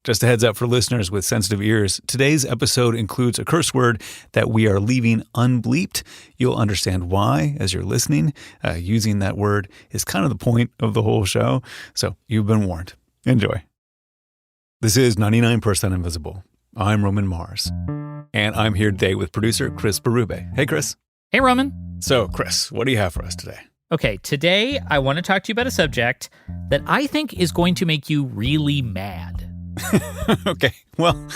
Just a heads up for listeners with sensitive ears. Today's episode includes a curse word that we are leaving unbleeped. You'll understand why as you're listening. Using that word is kind of the point of the whole show. So you've been warned. Enjoy. This is 99% Invisible. I'm Roman Mars. And I'm here today with producer Chris Berube. Hey, Chris. Hey, Roman. So, Chris, what do you have for us today? Okay, today I want to talk to you about a subject that I think is going to make you really mad. Okay, well,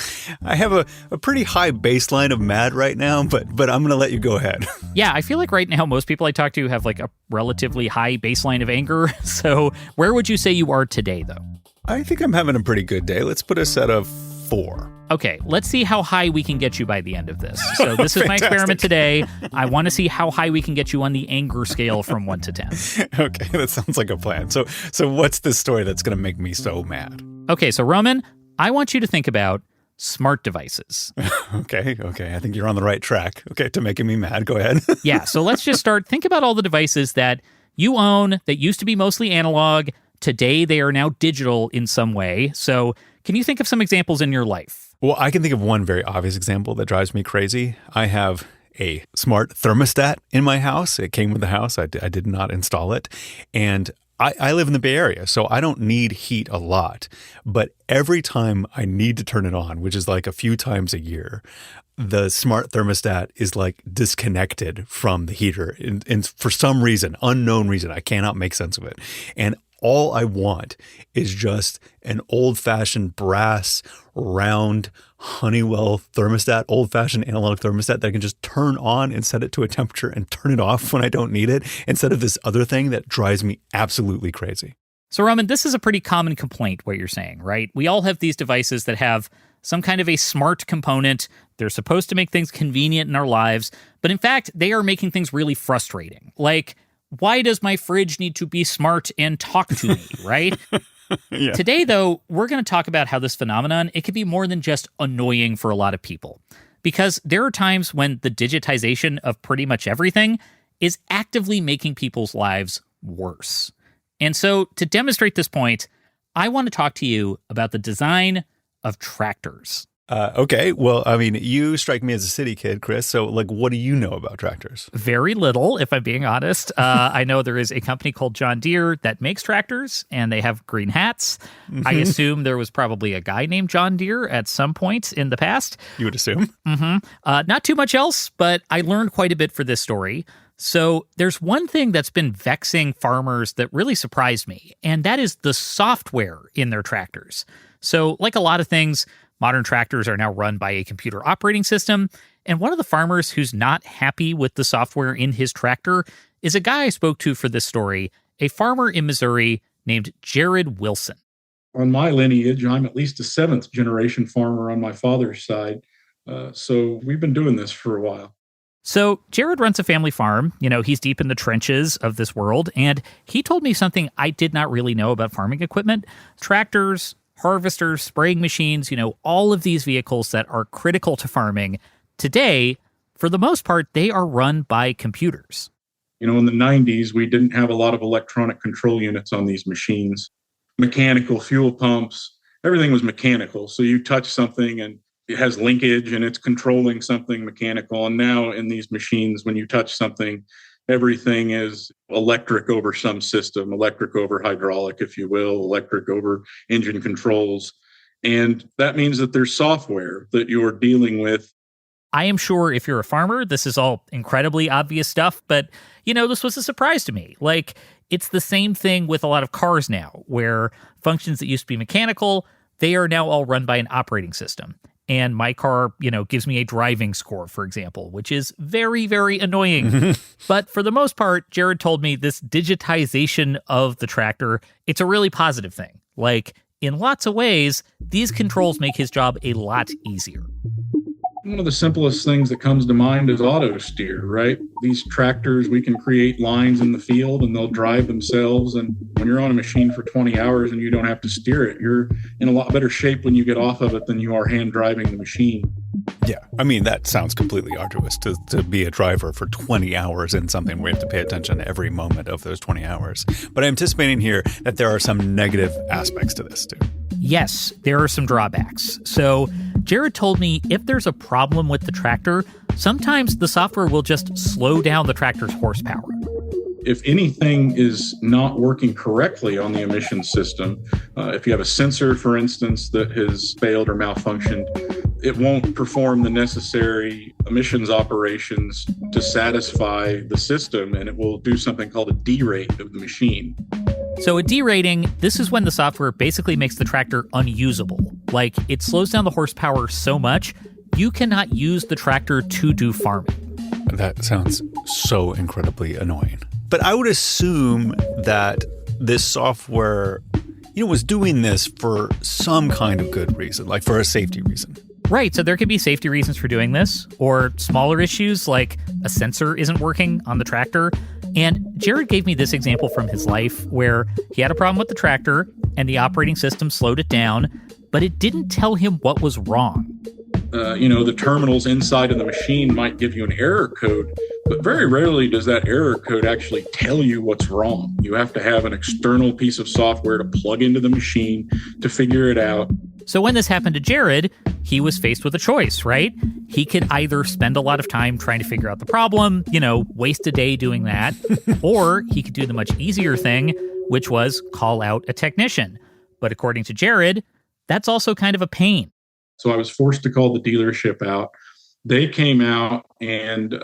I have a pretty high baseline of mad right now, but I'm going to let you go ahead. Yeah, I feel like right now most people I talk to have like a relatively high baseline of anger. So where would you say you are today, though? I think I'm having a pretty good day. Let's put us at a 4. Okay, let's see how high we can get you by the end of this. So this is my experiment today. I want to see how high we can get you on the anger scale from 1 to 10. Okay, that sounds like a plan. So what's this story that's going to make me so mad? Okay, so Roman, I want you to think about smart devices. Okay. I think you're on the right track. Okay, to making me mad. Go ahead. Yeah, so let's just start. Think about all the devices that you own that used to be mostly analog. Today, they are now digital in some way. So can you think of some examples in your life? Well, I can think of one very obvious example that drives me crazy. I have a smart thermostat in my house. It came with the house. I did not install it. And I live in the Bay Area, so I don't need heat a lot. But every time I need to turn it on, which is like a few times a year, the smart thermostat is like disconnected from the heater. And for some reason, unknown reason, I cannot make sense of it. And all I want is just an old-fashioned brass, round Honeywell thermostat, old-fashioned analog thermostat that I can just turn on and set it to a temperature and turn it off when I don't need it, instead of this other thing that drives me absolutely crazy. So, Roman, this is a pretty common complaint, what you're saying, right? We all have these devices that have some kind of a smart component. They're supposed to make things convenient in our lives, but in fact, they are making things really frustrating. Like, why does my fridge need to be smart and talk to me, right? Yeah. Today, though, we're going to talk about how this phenomenon, it can be more than just annoying for a lot of people. Because there are times when the digitization of pretty much everything is actively making people's lives worse. And so, to demonstrate this point, I want to talk to you about the design of tractors. Okay, well, I mean, you strike me as a city kid, Chris, so, like, what do you know about tractors? Very little, if I'm being honest. I know there is a company called John Deere that makes tractors, and they have green hats. Mm-hmm. I assume there was probably a guy named John Deere at some point in the past. You would assume? Mm-hmm. Not too much else, but I learned quite a bit for this story. So there's one thing that's been vexing farmers that really surprised me, and that is the software in their tractors. So, like a lot of things, modern tractors are now run by a computer operating system, and one of the farmers who's not happy with the software in his tractor is a guy I spoke to for this story, a farmer in Missouri named Jared Wilson. On my lineage, I'm at least a 7th generation farmer on my father's side, so we've been doing this for a while. So Jared runs a family farm. You know, he's deep in the trenches of this world, and he told me something I did not really know about farming equipment. Tractors, harvesters, spraying machines, all of these vehicles that are critical to farming today, for the most part, they are run by computers. In the 90s, we didn't have a lot of electronic control units on these machines. Mechanical fuel pumps, everything was mechanical. So you touch something and it has linkage and it's controlling something mechanical. And now in these machines, when you touch something, everything is electric over some system, electric over hydraulic, if you will, electric over engine controls. And that means that there's software that you're dealing with. I am sure if you're a farmer, this is all incredibly obvious stuff, but, this was a surprise to me. Like, it's the same thing with a lot of cars now, where functions that used to be mechanical, they are now all run by an operating system. And my car, gives me a driving score, for example, which is very, very annoying. But for the most part, Jared told me this digitization of the tractor, it's a really positive thing. Like, in lots of ways, these controls make his job a lot easier. One of the simplest things that comes to mind is auto steer, right? These tractors, we can create lines in the field and they'll drive themselves. And when you're on a machine for 20 hours and you don't have to steer it, you're in a lot better shape when you get off of it than you are hand driving the machine. Yeah, I mean, that sounds completely arduous to be a driver for 20 hours in something where you have to pay attention to every moment of those 20 hours. But I'm anticipating here that there are some negative aspects to this too. Yes, there are some drawbacks. So Jared told me if there's a problem with the tractor, sometimes the software will just slow down the tractor's horsepower. If anything is not working correctly on the emission system, if you have a sensor, for instance, that has failed or malfunctioned, it won't perform the necessary emissions operations to satisfy the system, and it will do something called a derate of the machine. So a derating, this is when the software basically makes the tractor unusable. Like, it slows down the horsepower so much, you cannot use the tractor to do farming. That sounds so incredibly annoying. But I would assume that this software, was doing this for some kind of good reason, like for a safety reason. Right, so there could be safety reasons for doing this, or smaller issues like a sensor isn't working on the tractor. And Jared gave me this example from his life where he had a problem with the tractor and the operating system slowed it down, but it didn't tell him what was wrong. The terminals inside of the machine might give you an error code, but very rarely does that error code actually tell you what's wrong. You have to have an external piece of software to plug into the machine to figure it out. So when this happened to Jared, he was faced with a choice, right? He could either spend a lot of time trying to figure out the problem, waste a day doing that, or he could do the much easier thing, which was call out a technician. But according to Jared, that's also kind of a pain. So I was forced to call the dealership out. They came out and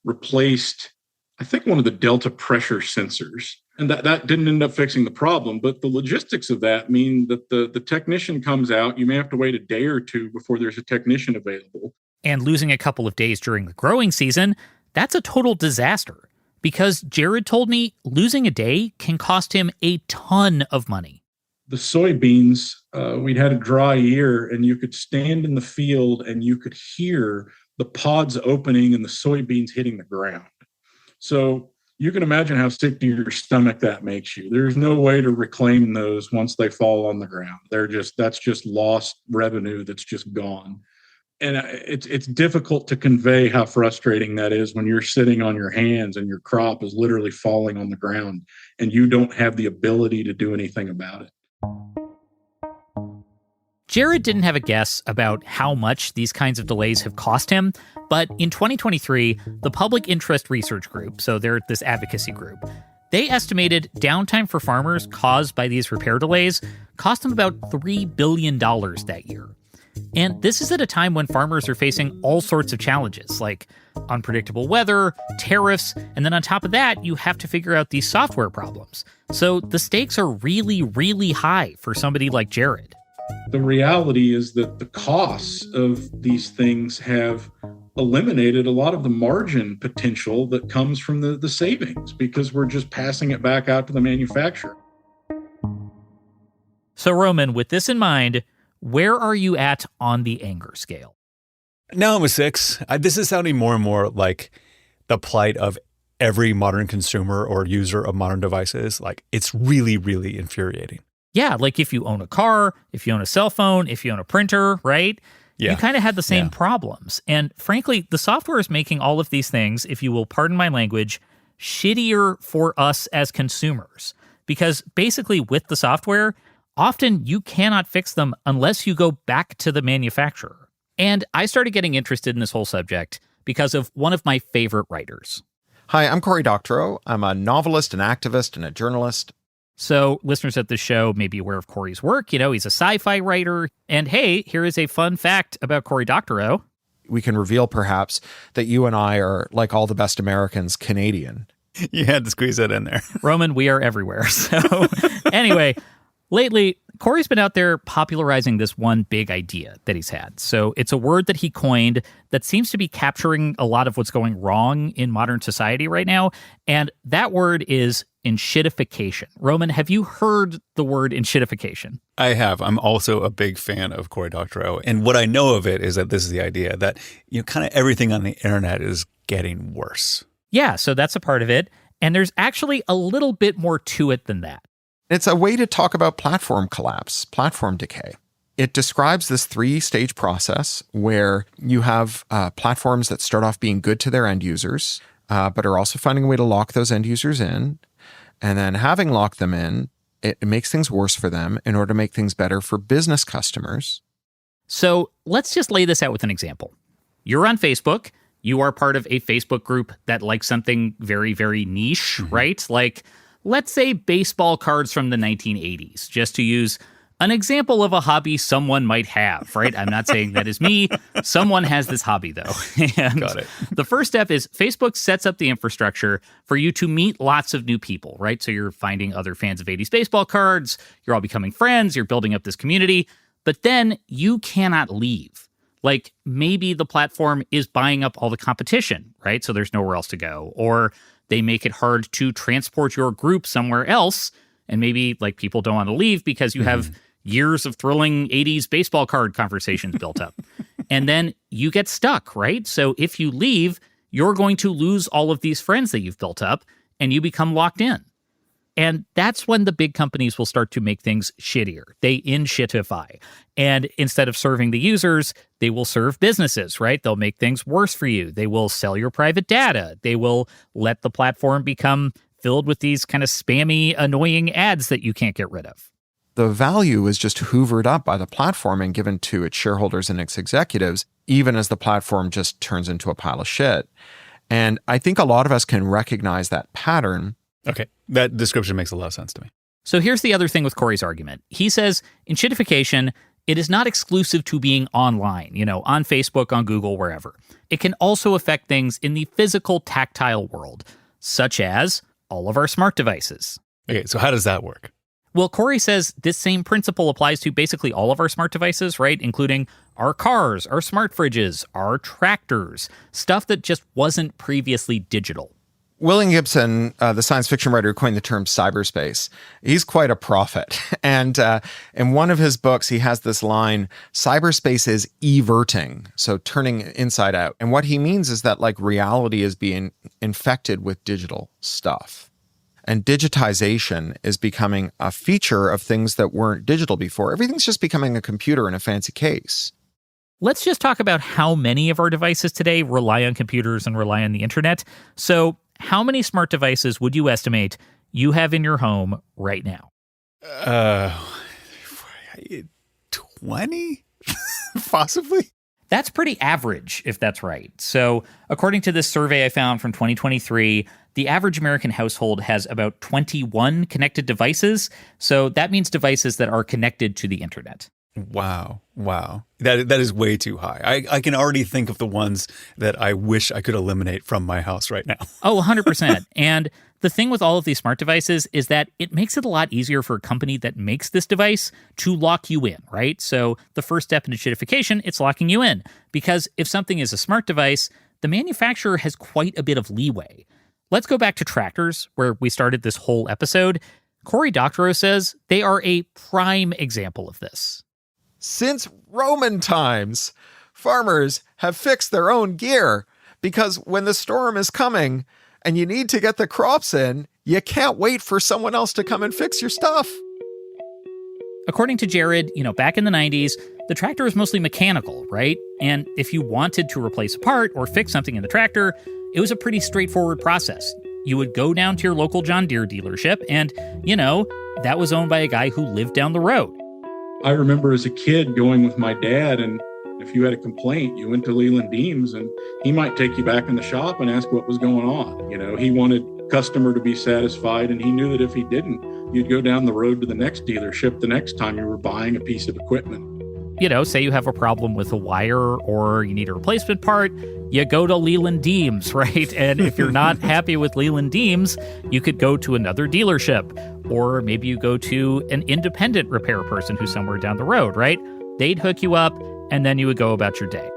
replaced, I think, one of the delta pressure sensors. And that didn't end up fixing the problem. But the logistics of that mean that the technician comes out. You may have to wait a day or two before there's a technician available. And losing a couple of days during the growing season, that's a total disaster. Because Jared told me losing a day can cost him a ton of money. The soybeans, we'd had a dry year, and you could stand in the field and you could hear the pods opening and the soybeans hitting the ground. So you can imagine how sick to your stomach that makes you. There's no way to reclaim those once they fall on the ground. That's just lost revenue that's just gone. And it's difficult to convey how frustrating that is when you're sitting on your hands and your crop is literally falling on the ground and you don't have the ability to do anything about it. Jared didn't have a guess about how much these kinds of delays have cost him, but in 2023, the Public Interest Research Group, so they're this advocacy group, they estimated downtime for farmers caused by these repair delays cost them about $3 billion that year. And this is at a time when farmers are facing all sorts of challenges, like unpredictable weather, tariffs, and then on top of that, you have to figure out these software problems. So the stakes are really, really high for somebody like Jared. The reality is that the costs of these things have eliminated a lot of the margin potential that comes from the savings because we're just passing it back out to the manufacturer. So Roman, with this in mind, where are you at on the anger scale? Now I'm a 6. This is sounding more and more like the plight of every modern consumer or user of modern devices. Like, it's really, really infuriating. Yeah, like if you own a car, if you own a cell phone, if you own a printer, right? Yeah. You kind of had the same problems. And frankly, the software is making all of these things, if you will pardon my language, shittier for us as consumers. Because basically with the software, often you cannot fix them unless you go back to the manufacturer. And I started getting interested in this whole subject because of one of my favorite writers. Hi, I'm Cory Doctorow. I'm a novelist, an activist, and a journalist. So listeners of this show may be aware of Cory's work. He's a sci-fi writer. And hey, here is a fun fact about Cory Doctorow. We can reveal perhaps that you and I are, like all the best Americans, Canadian. You had to squeeze that in there. Roman, we are everywhere. So anyway, lately, Cory's been out there popularizing this one big idea that he's had. So it's a word that he coined that seems to be capturing a lot of what's going wrong in modern society right now. And that word is enshittification. Roman, have you heard the word enshittification? I have. I'm also a big fan of Cory Doctorow. And what I know of it is that this is the idea that, kind of everything on the internet is getting worse. Yeah, so that's a part of it. And there's actually a little bit more to it than that. It's a way to talk about platform collapse, platform decay. It describes this 3-stage process where you have platforms that start off being good to their end users, but are also finding a way to lock those end users in. And then having locked them in, It makes things worse for them in order to make things better for business customers. So let's just lay this out with an example. You're on Facebook. You are part of a Facebook group that likes something very, very niche, right? Like, let's say baseball cards from the 1980s, just to use an example of a hobby someone might have, right? I'm not saying that is me. Someone has this hobby, though. And Got it. the first step is Facebook sets up the infrastructure for you to meet lots of new people, right? So you're finding other fans of 80s baseball cards. You're all becoming friends. You're building up this community. But then you cannot leave. Like, maybe the platform is buying up all the competition, right? So there's nowhere else to go. Or they make it hard to transport your group somewhere else. And maybe, like, people don't want to leave because you have years of thrilling 80s baseball card conversations built up. And then you get stuck, right? So if you leave, you're going to lose all of these friends that you've built up and you become locked in. And that's when the big companies will start to make things shittier. They inshittify. And instead of serving the users, they will serve businesses, right? They'll make things worse for you. They will sell your private data. They will let the platform become filled with these kind of spammy, annoying ads that you can't get rid of. The value is just hoovered up by the platform and given to its shareholders and its executives, even as the platform just turns into a pile of shit. And I think a lot of us can recognize that pattern. Okay, that description makes a lot of sense to me. So here's the other thing with Corey's argument. He says, enshittification, it is not exclusive to being online, on Facebook, on Google, wherever. It can also affect things in the physical, tactile world, such as all of our smart devices. Okay, so how does that work? Well, Corey says this same principle applies to basically all of our smart devices, right? Including our cars, our smart fridges, our tractors, stuff that just wasn't previously digital. William Gibson, the science fiction writer who coined the term cyberspace, he's quite a prophet. And in one of his books, he has this line, cyberspace is everting, so turning inside out. And what he means is that, like, reality is being infected with digital stuff. And digitization is becoming a feature of things that weren't digital before. Everything's just becoming a computer in a fancy case. Let's just talk about how many of our devices today rely on computers and rely on the internet. So how many smart devices would you estimate you have in your home right now? 20? Possibly? That's pretty average, if that's right. So according to this survey I found from 2023, the average American household has about 21 connected devices. So that means devices that are connected to the internet. Wow. That is way too high. I can already think of the ones that I wish I could eliminate from my house right now. Oh, 100%. And the thing with all of these smart devices is that it makes it a lot easier for a company that makes this device to lock you in, right? So the first step in enshittification, it's locking you in. Because if something is a smart device, the manufacturer has quite a bit of leeway. Let's go back to tractors, where we started this whole episode. Cory Doctorow says they are a prime example of this. Since Roman times, farmers have fixed their own gear because when the storm is coming and you need to get the crops in, you can't wait for someone else to come and fix your stuff. According to Jared, back in the 90s, the tractor was mostly mechanical, right? And if you wanted to replace a part or fix something in the tractor, it was a pretty straightforward process. You would go down to your local John Deere dealership and, that was owned by a guy who lived down the road. I remember as a kid going with my dad, and if you had a complaint, you went to Leland Deems and he might take you back in the shop and ask what was going on. He wanted customer to be satisfied, and he knew that if he didn't, you'd go down the road to the next dealership the next time you were buying a piece of equipment. Say you have a problem with a wire or you need a replacement part, you go to Leland Deems, right? And if you're not happy with Leland Deems, you could go to another dealership, or maybe you go to an independent repair person who's somewhere down the road, right? They'd hook you up, and then you would go about your day.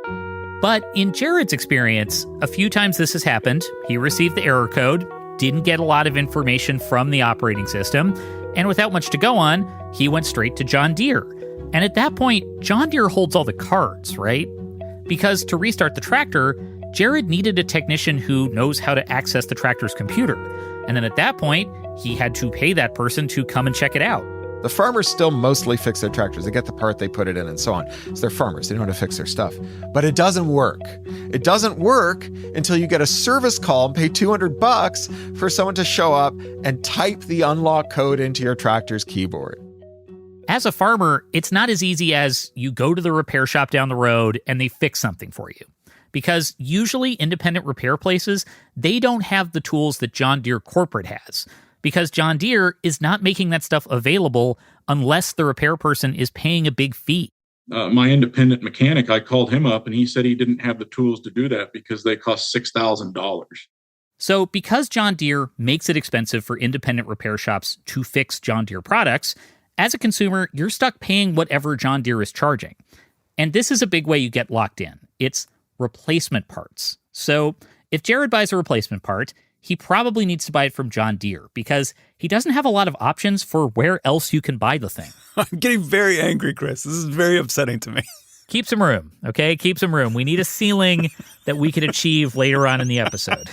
But in Jared's experience, a few times this has happened. He received the error code, didn't get a lot of information from the operating system, and without much to go on, he went straight to John Deere. And at that point, John Deere holds all the cards, right? Because to restart the tractor, Jared needed a technician who knows how to access the tractor's computer. And then at that point, he had to pay that person to come and check it out. The farmers still mostly fix their tractors. They get the part, they put it in, and so on. So they're farmers. They know how to fix their stuff. But it doesn't work. It doesn't work until you get a service call and pay $200 for someone to show up and type the unlock code into your tractor's keyboard. As a farmer, it's not as easy as you go to the repair shop down the road and they fix something for you. Because usually independent repair places, they don't have the tools that John Deere corporate has. Because John Deere is not making that stuff available unless the repair person is paying a big fee. My independent mechanic, I called him up and he said he didn't have the tools to do that because they cost $6,000. So because John Deere makes it expensive for independent repair shops to fix John Deere products, as a consumer, you're stuck paying whatever John Deere is charging. And this is a big way you get locked in. It's replacement parts. So if Jared buys a replacement part, he probably needs to buy it from John Deere because he doesn't have a lot of options for where else you can buy the thing. I'm getting very angry, Chris. This is very upsetting to me. Keep some room, okay? Keep some room. We need a ceiling that we can achieve later on in the episode.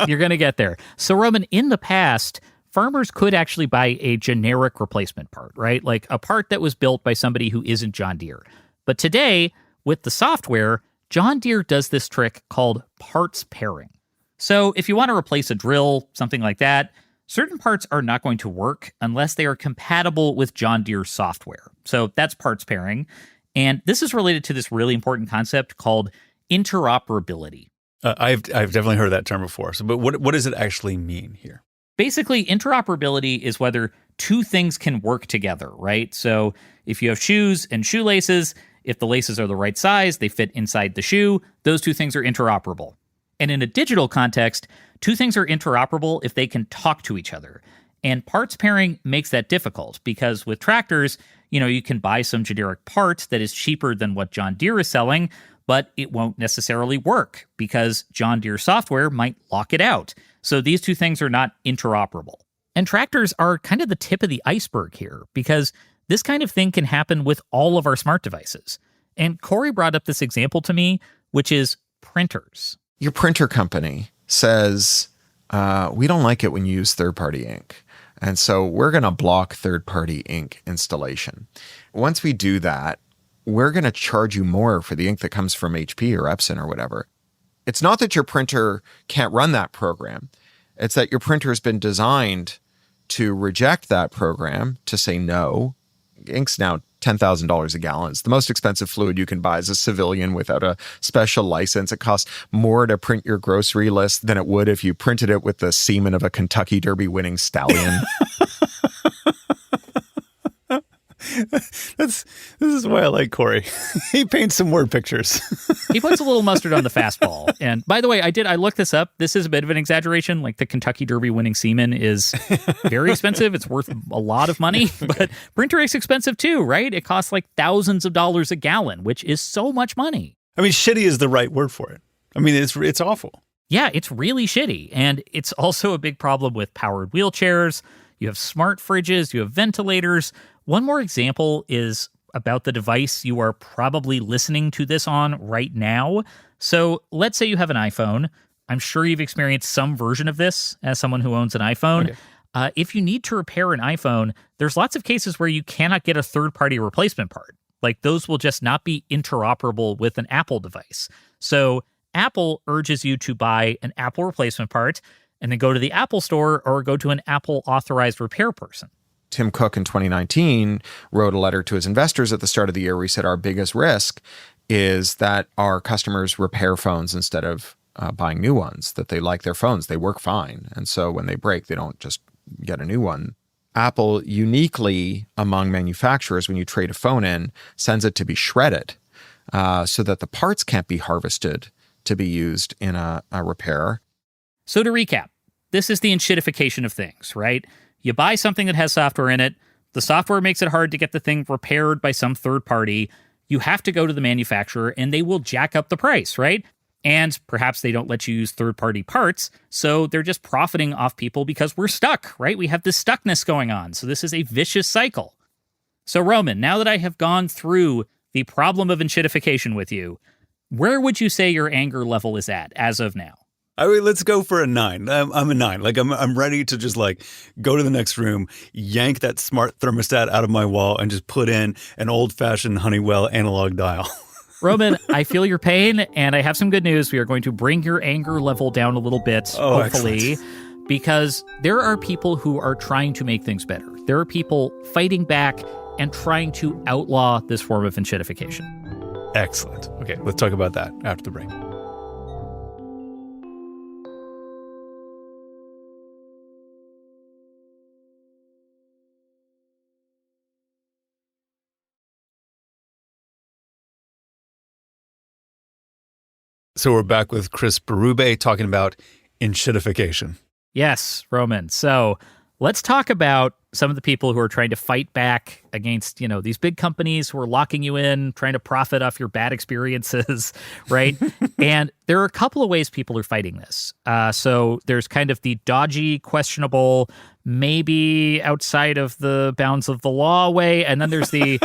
You're going to get there. So, Roman, in the past, farmers could actually buy a generic replacement part, right? Like a part that was built by somebody who isn't John Deere. But today, with the software, John Deere does this trick called parts pairing. So if you want to replace a drill, something like that, certain parts are not going to work unless they are compatible with John Deere software. So that's parts pairing. And this is related to this really important concept called interoperability. I've definitely heard that term before. So, but what does it actually mean here? Basically, interoperability is whether two things can work together, right? So if you have shoes and shoelaces, if the laces are the right size, they fit inside the shoe, those two things are interoperable. And in a digital context, two things are interoperable if they can talk to each other. And parts pairing makes that difficult because with tractors, you can buy some generic part that is cheaper than what John Deere is selling, but it won't necessarily work because John Deere software might lock it out. So these two things are not interoperable. And tractors are kind of the tip of the iceberg here because this kind of thing can happen with all of our smart devices. And Corey brought up this example to me, which is printers. Your printer company says, we don't like it when you use third-party ink. And so we're going to block third-party ink installation. Once we do that, we're going to charge you more for the ink that comes from HP or Epson or whatever. It's not that your printer can't run that program. It's that your printer has been designed to reject that program, to say no. Ink's now $10,000 a gallon. It's the most expensive fluid you can buy as a civilian without a special license. It costs more to print your grocery list than it would if you printed it with the semen of a Kentucky Derby winning stallion. This is why I like Corey. He paints some word pictures. He puts a little mustard on the fastball. And by the way, I looked this up. This is a bit of an exaggeration. Like the Kentucky Derby winning semen is very expensive. It's worth a lot of money, but printer ink's expensive too, right? It costs like thousands of dollars a gallon, which is so much money. I mean, shitty is the right word for it. I mean, it's awful. Yeah, it's really shitty. And it's also a big problem with powered wheelchairs. You have smart fridges, you have ventilators. One more example is about the device you are probably listening to this on right now. So let's say you have an iPhone. I'm sure you've experienced some version of this as someone who owns an iPhone. Okay. If you need to repair an iPhone, there's lots of cases where you cannot get a third-party replacement part. Like those will just not be interoperable with an Apple device. So Apple urges you to buy an Apple replacement part and then go to the Apple store or go to an Apple authorized repair person. Tim Cook in 2019 wrote a letter to his investors at the start of the year where he said our biggest risk is that our customers repair phones instead of buying new ones, that they like their phones. They work fine. And so when they break, they don't just get a new one. Apple uniquely among manufacturers, when you trade a phone in, sends it to be shredded so that the parts can't be harvested to be used in a repair. So to recap, this is the enshittification of things, right? You buy something that has software in it. The software makes it hard to get the thing repaired by some third party. You have to go to the manufacturer and they will jack up the price, right? And perhaps they don't let you use third-party parts, so they're just profiting off people because we're stuck, right? We have this stuckness going on, so this is a vicious cycle. So Roman, now that I have gone through the problem of enshittification with you, where would you say your anger level is at as of now? I mean, let's go for a 9. I'm a 9. Like I'm ready to just like go to the next room, yank that smart thermostat out of my wall, and just put in an old-fashioned Honeywell analog dial. Roman, I feel your pain, and I have some good news. We are going to bring your anger level down a little bit, hopefully, because there are people who are trying to make things better. There are people fighting back and trying to outlaw this form of enshittification. Excellent. Okay, let's talk about that after the break. So we're back with Chris Berube talking about enshittification. Yes, Roman. So let's talk about some of the people who are trying to fight back against, these big companies who are locking you in, trying to profit off your bad experiences, right? And there are a couple of ways people are fighting this. So there's kind of the dodgy, questionable, maybe outside of the bounds of the law way. And then there's the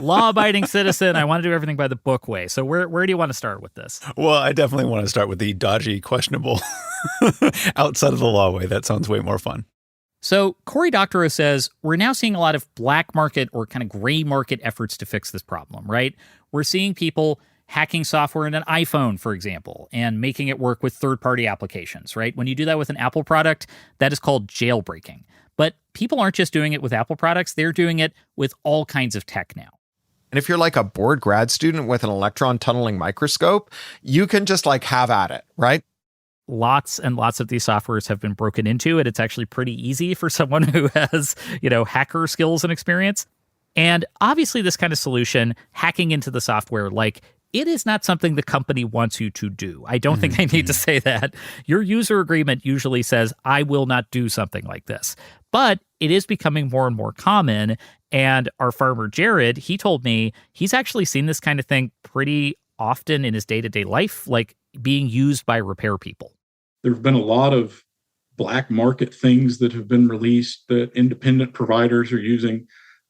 law-abiding citizen. I want to do everything by the book way. So where do you want to start with this? Well, I definitely want to start with the dodgy, questionable, outside of the law way. That sounds way more fun. So Cory Doctorow says we're now seeing a lot of black market or kind of gray market efforts to fix this problem, right? We're seeing people hacking software in an iPhone, for example, and making it work with third-party applications, right? When you do that with an Apple product, that is called jailbreaking. But people aren't just doing it with Apple products. They're doing it with all kinds of tech now. And if you're like a bored grad student with an electron tunneling microscope, you can just like have at it, right? Lots and lots of these softwares have been broken into, and it's actually pretty easy for someone who has, hacker skills and experience. And obviously this kind of solution, hacking into the software, it is not something the company wants you to do. I don't think I need to say that. Your user agreement usually says, I will not do something like this. But it is becoming more and more common. And our farmer, Jared, he told me he's actually seen this kind of thing pretty often in his day-to-day life, being used by repair people. There have been a lot of black market things that have been released that independent providers are using.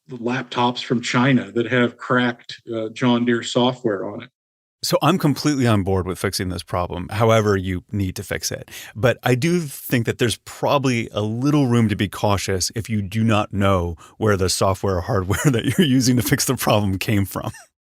The laptops from China that have cracked John Deere software on it. So I'm completely on board with fixing this problem, however you need to fix it. But I do think that there's probably a little room to be cautious if you do not know where the software or hardware that you're using to fix the problem came from.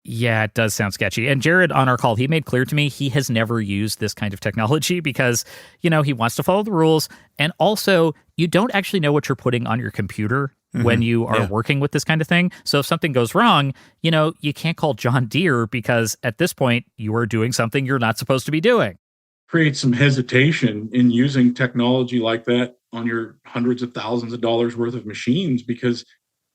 Yeah, it does sound sketchy. And Jared, on our call, he made clear to me he has never used this kind of technology because, he wants to follow the rules. And also, you don't actually know what you're putting on your computer when you are working with this kind of thing. So if something goes wrong, you can't call John Deere because at this point, you are doing something you're not supposed to be doing. Create some hesitation in using technology like that on your hundreds of thousands of dollars worth of machines because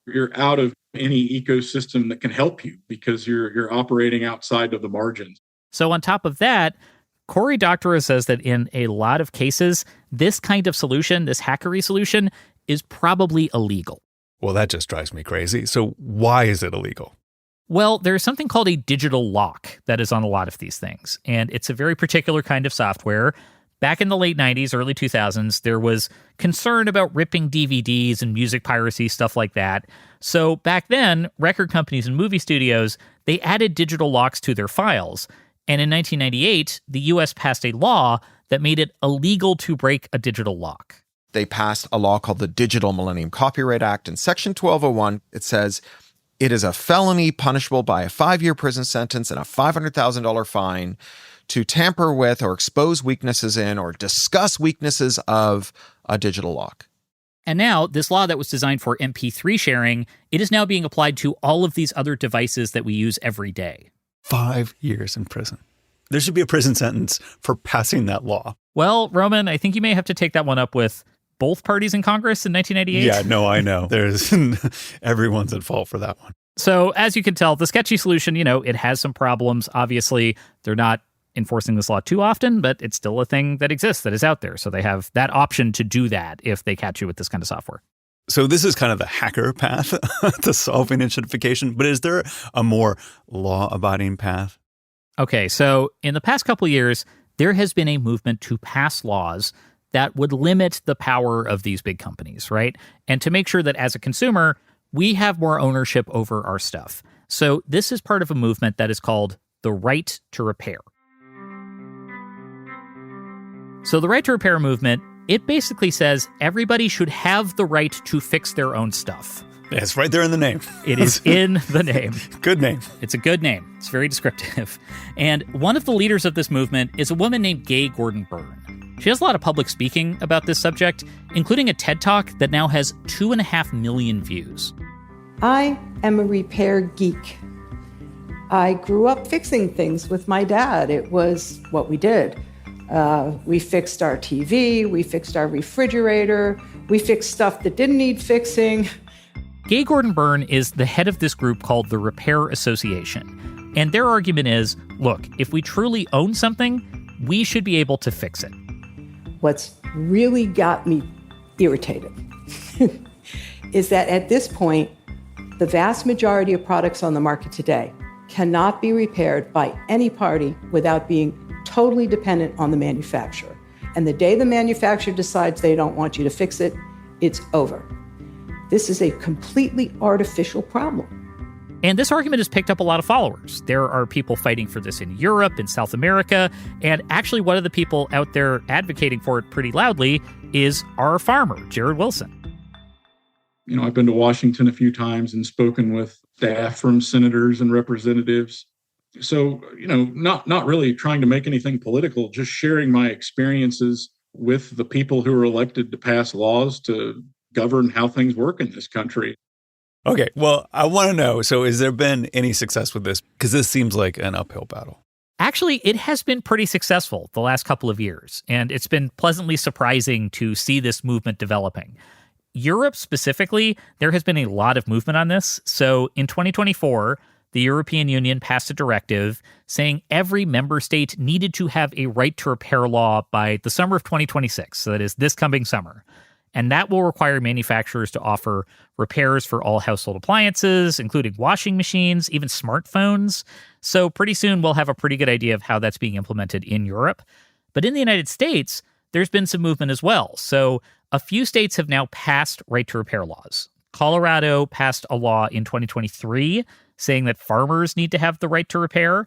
you're out of any ecosystem that can help you because you're operating outside of the margins. So on top of that, Cory Doctorow says that in a lot of cases, this kind of solution, this hackery solution, is probably illegal. Well, that just drives me crazy. So why is it illegal? Well, there's something called a digital lock that is on a lot of these things, and it's a very particular kind of software. Back in the late 90s, early 2000s, there was concern about ripping DVDs and music piracy, stuff like that. So back then, record companies and movie studios, they added digital locks to their files. And in 1998, the U.S. passed a law that made it illegal to break a digital lock. They passed a law called the Digital Millennium Copyright Act. In Section 1201, it says, it is a felony punishable by a 5-year prison sentence and a $500,000 fine to tamper with or expose weaknesses in or discuss weaknesses of a digital lock. And now, this law that was designed for MP3 sharing, it is now being applied to all of these other devices that we use every day. 5 years in prison. There should be a prison sentence for passing that law. Well, Roman, I think you may have to take that one up with both parties in Congress in 1998. Yeah, no, I know. Everyone's at fault for that one. So as you can tell, the sketchy solution, it has some problems. Obviously, they're not enforcing this law too often, but it's still a thing that exists, that is out there. So they have that option to do that if they catch you with this kind of software. So this is kind of the hacker path to solving enshittification, but is there a more law-abiding path? Okay, so in the past couple of years, there has been a movement to pass laws that would limit the power of these big companies, right? And to make sure that as a consumer, we have more ownership over our stuff. So this is part of a movement that is called the right to repair. So the right to repair movement, it basically says everybody should have the right to fix their own stuff. Yeah, it's right there in the name. It is in the name. Good name. It's a good name. It's very descriptive. And one of the leaders of this movement is a woman named Gay Gordon Byrne. She has a lot of public speaking about this subject, including a TED Talk that now has 2.5 million views. I am a repair geek. I grew up fixing things with my dad. It was what we did. We fixed our TV, we fixed our refrigerator, we fixed stuff that didn't need fixing. Gay Gordon Byrne is the head of this group called the Repair Association. And their argument is, look, if we truly own something, we should be able to fix it. What's really got me irritated is that at this point, the vast majority of products on the market today cannot be repaired by any party without being totally dependent on the manufacturer. And the day the manufacturer decides they don't want you to fix it, it's over. This is a completely artificial problem. And this argument has picked up a lot of followers. There are people fighting for this in Europe, in South America, and actually one of the people out there advocating for it pretty loudly is our farmer, Jared Wilson. You know, I've been to Washington a few times and spoken with staff from senators and representatives. So, you know, not really trying to make anything political, just sharing my experiences with the people who are elected to pass laws to govern how things work in this country. Okay, well, I want to know, so has there been any success with this? Because this seems like an uphill battle. Actually, it has been pretty successful the last couple of years, and it's been pleasantly surprising to see this movement developing. Europe specifically, there has been a lot of movement on this. So in 2024, the European Union passed a directive saying every member state needed to have a right to repair law by the summer of 2026. So that is this coming summer. And that will require manufacturers to offer repairs for all household appliances, including washing machines, even smartphones. So pretty soon we'll have a pretty good idea of how that's being implemented in Europe. But in the United States, there's been some movement as well. So a few states have now passed right to repair laws. Colorado passed a law in 2023 saying that farmers need to have the right to repair.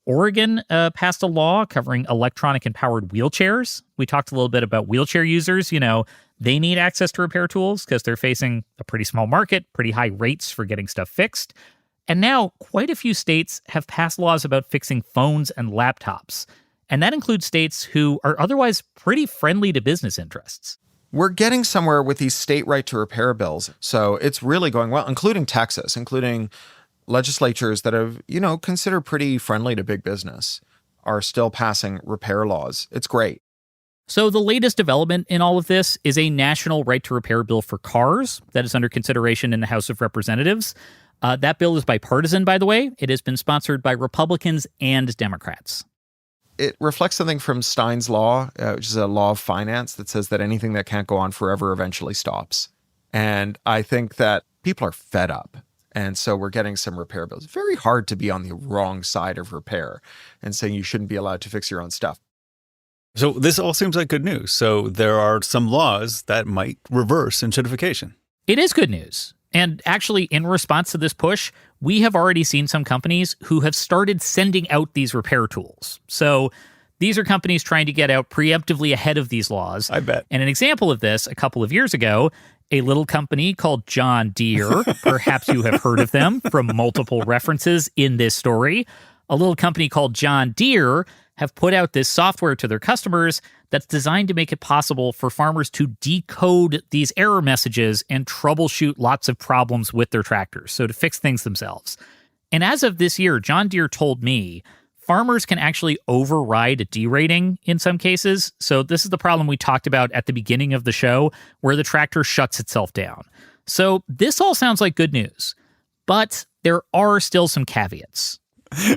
Oregon passed a law covering electronic empowered wheelchairs. We talked a little bit about wheelchair users. You know, they need access to repair tools because they're facing a pretty small market, pretty high rates for getting stuff fixed. And now quite a few states have passed laws about fixing phones and laptops. And that includes states who are otherwise pretty friendly to business interests. We're getting somewhere with these state right to repair bills. So it's really going well, including Texas, including legislatures that have, you know, considered pretty friendly to big business are still passing repair laws. It's great. So the latest development in all of this is a national right to repair bill for cars that is under consideration in the House of Representatives. That bill is bipartisan, by the way. It has been sponsored by Republicans and Democrats. It reflects something from Stein's law, which is a law of finance that says that anything that can't go on forever eventually stops. And I think that people are fed up. And so we're getting some repair bills. It's very hard to be on the wrong side of repair and saying you shouldn't be allowed to fix your own stuff. So this all seems like good news. So there are some laws that might reverse enshittification. It is good news. And actually, in response to this push, we have already seen some companies who have started sending out these repair tools. So these are companies trying to get out preemptively ahead of these laws. I bet. And an example of this, a couple of years ago, a little company called John Deere, perhaps you have heard of them from multiple references in this story. A little company called John Deere have put out this software to their customers that's designed to make it possible for farmers to decode these error messages and troubleshoot lots of problems with their tractors, so to fix things themselves. And as of this year, John Deere told me farmers can actually override a derating in some cases. So this is the problem we talked about at the beginning of the show, where the tractor shuts itself down. So this all sounds like good news, but there are still some caveats.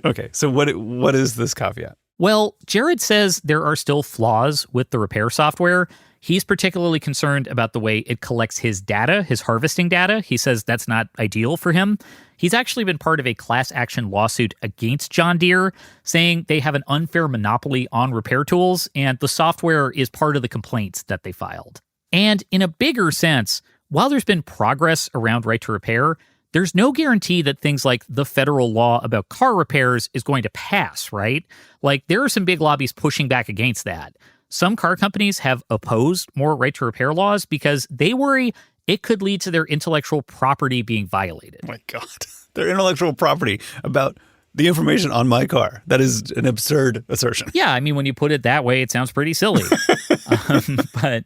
Okay, so what is this caveat? Well, Jared says there are still flaws with the repair software. He's particularly concerned about the way it collects his data, his harvesting data. He says that's not ideal for him. He's actually been part of a class action lawsuit against John Deere, saying they have an unfair monopoly on repair tools, and the software is part of the complaints that they filed. And in a bigger sense, while there's been progress around right to repair, there's no guarantee that things like the federal law about car repairs is going to pass, right? Like, there are some big lobbies pushing back against that. Some car companies have opposed more right to repair laws because they worry it could lead to their intellectual property being violated. Oh my God. Their intellectual property about the information on my car. That is an absurd assertion. Yeah, I mean, when you put it that way, it sounds pretty silly. But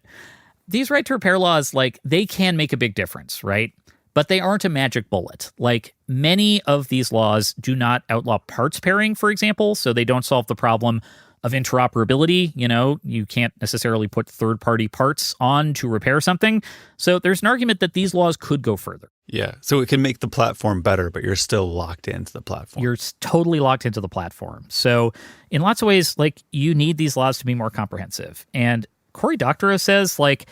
these right to repair laws, like, they can make a big difference, right? But they aren't a magic bullet. Like, many of these laws do not outlaw parts pairing, for example, so they don't solve the problem of interoperability. You know, you can't necessarily put third-party parts on to repair something. So there's an argument that these laws could go further. Yeah, so it can make the platform better, but you're still locked into the platform. You're totally locked into the platform. So in lots of ways, like, you need these laws to be more comprehensive. And Cory Doctorow says, like,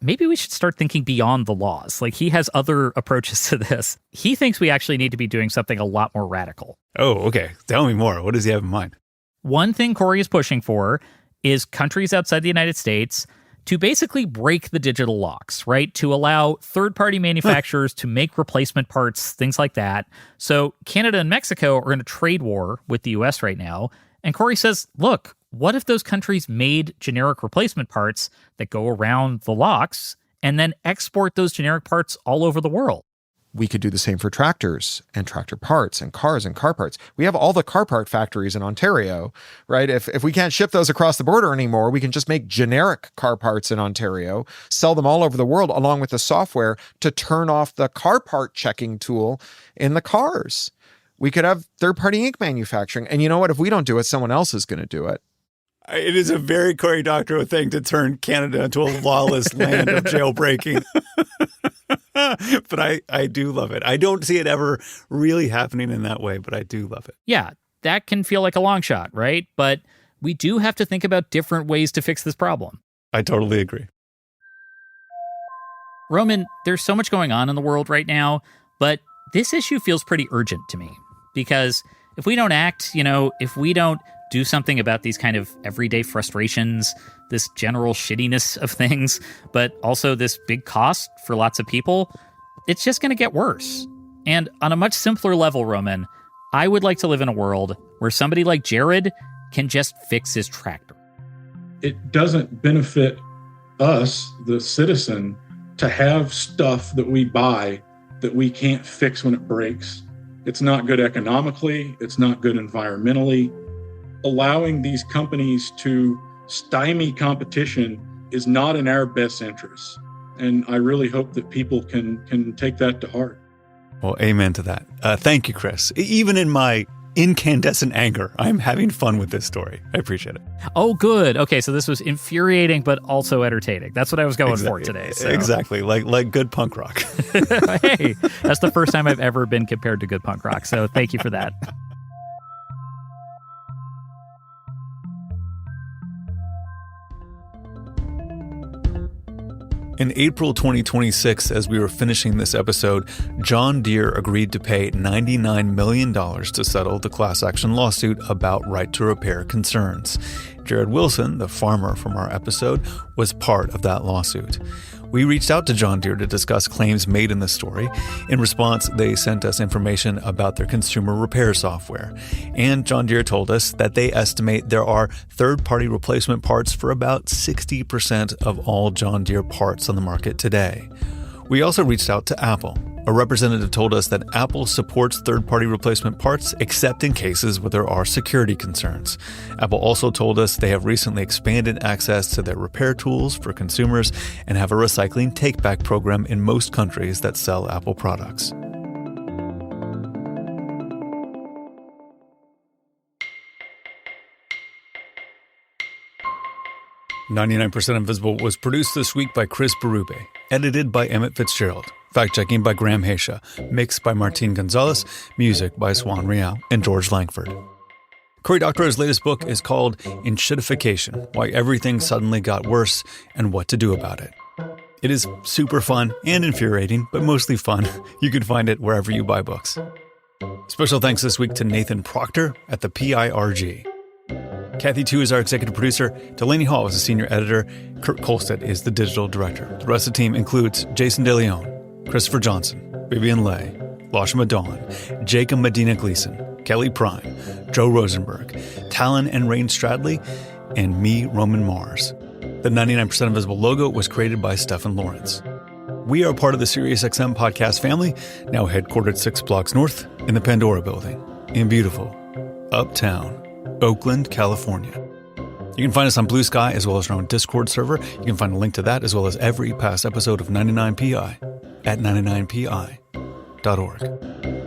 maybe we should start thinking beyond the laws. Like, he has other approaches to this. He thinks we actually need to be doing something a lot more radical. Oh, okay. Tell me more. What does he have in mind? One thing Cory is pushing for is countries outside the United States to basically break the digital locks, right? To allow third-party manufacturers to make replacement parts, things like that. So Canada and Mexico are in a trade war with the US right now. And Cory says, look, what if those countries made generic replacement parts that go around the locks and then export those generic parts all over the world? We could do the same for tractors and tractor parts and cars and car parts. We have all the car part factories in Ontario, right? If we can't ship those across the border anymore, we can just make generic car parts in Ontario, sell them all over the world, along with the software to turn off the car part checking tool in the cars. We could have third-party ink manufacturing. And you know what? If we don't do it, someone else is going to do it. It is a very Cory Doctorow thing to turn Canada into a lawless land of jailbreaking. But I do love it. I don't see it ever really happening in that way, but I do love it. Yeah, that can feel like a long shot, right? But we do have to think about different ways to fix this problem. I totally agree. Roman, there's so much going on in the world right now, but this issue feels pretty urgent to me. Because if we don't act, if we don't do something about these kind of everyday frustrations, this general shittiness of things, but also this big cost for lots of people, it's just going to get worse. And on a much simpler level, Roman, I would like to live in a world where somebody like Jared can just fix his tractor. It doesn't benefit us, the citizen, to have stuff that we buy that we can't fix when it breaks. It's not good economically. It's not good environmentally. Allowing these companies to stymie competition is not in our best interest. And I really hope that people can take that to heart. Well, amen to that. Thank you, Chris. Even in my incandescent anger, I'm having fun with this story. I appreciate it. Oh, good. Okay, so this was infuriating, but also entertaining. That's what I was going for today. So. Exactly, like good punk rock. Hey, that's the first time I've ever been compared to good punk rock, so thank you for that. In April 2026, as we were finishing this episode, John Deere agreed to pay $99 million to settle the class action lawsuit about right to repair concerns. Jared Wilson, the farmer from our episode, was part of that lawsuit. We reached out to John Deere to discuss claims made in the story. In response, they sent us information about their consumer repair software. And John Deere told us that they estimate there are third-party replacement parts for about 60% of all John Deere parts on the market today. We also reached out to Apple. A representative told us that Apple supports third-party replacement parts except in cases where there are security concerns. Apple also told us they have recently expanded access to their repair tools for consumers and have a recycling take-back program in most countries that sell Apple products. "99% Invisible" was produced this week by Chris Berube, edited by Emmett Fitzgerald, fact-checking by Graham Haysha, mixed by Martin Gonzalez, music by Swan Rial and George Langford. Cory Doctorow's latest book is called Enshittification: Why Everything Suddenly Got Worse and What to Do About It. It is super fun and infuriating, but mostly fun. You can find it wherever you buy books. Special thanks this week to Nathan Proctor at the PIRG. Kathy Tu is our executive producer. Delaney Hall is the senior editor. Kurt Kolstedt is the digital director. The rest of the team includes Jason DeLeon, Christopher Johnson, Vivian Leigh, Lashma Dawn, Jacob Medina Gleason, Kelly Prime, Joe Rosenberg, Talon and Rain Stradley, and me, Roman Mars. The 99% Invisible logo was created by Stephen Lawrence. We are part of the SiriusXM podcast family, now headquartered 6 blocks north in the Pandora building in beautiful Uptown, Oakland, California. You can find us on Blue Sky as well as our own Discord server. You can find a link to that as well as every past episode of 99PI at 99pi.org.